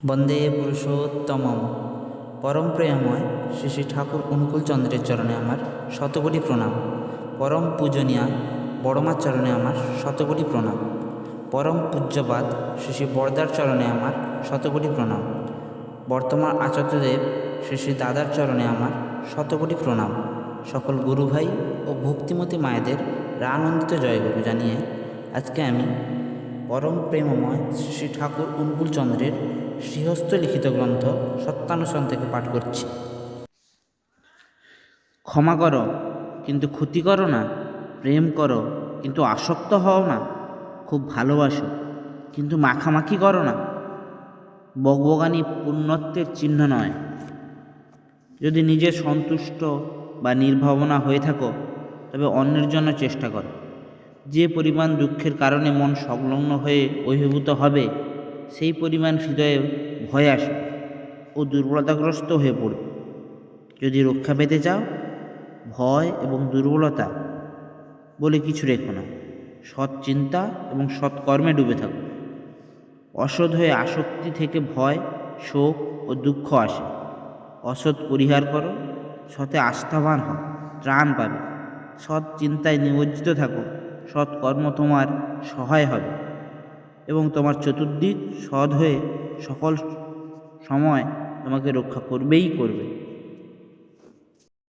বন্দে পুরুষোত্তমম। পরম প্রেমময় শ্রী শ্রী ঠাকুর অনুকূলচন্দ্রের চরণে আমার শতকোটি প্রণাম। পরম পূজনীয়া বড়মার চরণে আমার শতকোটি প্রণাম। পরম পূজ্যপাদ শ্রী শ্রী বরদার চরণে আমার শতকোটি প্রণাম। বর্তমান আচার্যদেব শ্রী শ্রী দাদার চরণে আমার শতকোটি প্রণাম। সকল গুরুভাই ও ভক্তিমতী মায়েদের আনন্দিত জয়গুরু জানিয়ে আজকে আমি পরম প্রেমময় শ্রী শ্রী ঠাকুর অনুকূলচন্দ্রের শ্রীহস্ত লিখিত গ্রন্থ সত্যানুসরণ থেকে পাঠ করছি। ক্ষমা করো কিন্তু ক্ষতি করো না, প্রেম করো কিন্তু আসক্ত হও না, খুব ভালোবাসো কিন্তু মাখামাখি করো না। বকবগানি পুণ্যত্বের চিহ্ন নয়। যদি নিজে সন্তুষ্ট বা নির্ভাবনা হয়ে থাকো তবে অন্যের জন্য চেষ্টা করো। যে পরিমাণ দুঃখের কারণে মন সংলগ্ন হয়ে অভিভূত হবে সেই পরিমাণ হৃদয়ে ভয় আসে ও দুর্বলতাগ্রস্ত হয়ে পড়বে। যদি রক্ষা পেতে চাও, ভয় এবং দুর্বলতা বলে কিছু রেখো না। সৎ চিন্তা এবং সৎকর্মে ডুবে থাকো। অসৎ হয়ে আসক্তি থেকে ভয়, শোক ও দুঃখ আসে। অসৎ পরিহার করো, সতে আস্থাবান হও, ত্রাণ পাবে। সৎ চিন্তায় নিমজ্জিত থাকো, সৎকর্ম তোমার সহায় হবে এবং তোমার চতুর্দিক সৎ হয়ে সকল সময় তোমাকে রক্ষা করবেই করবে।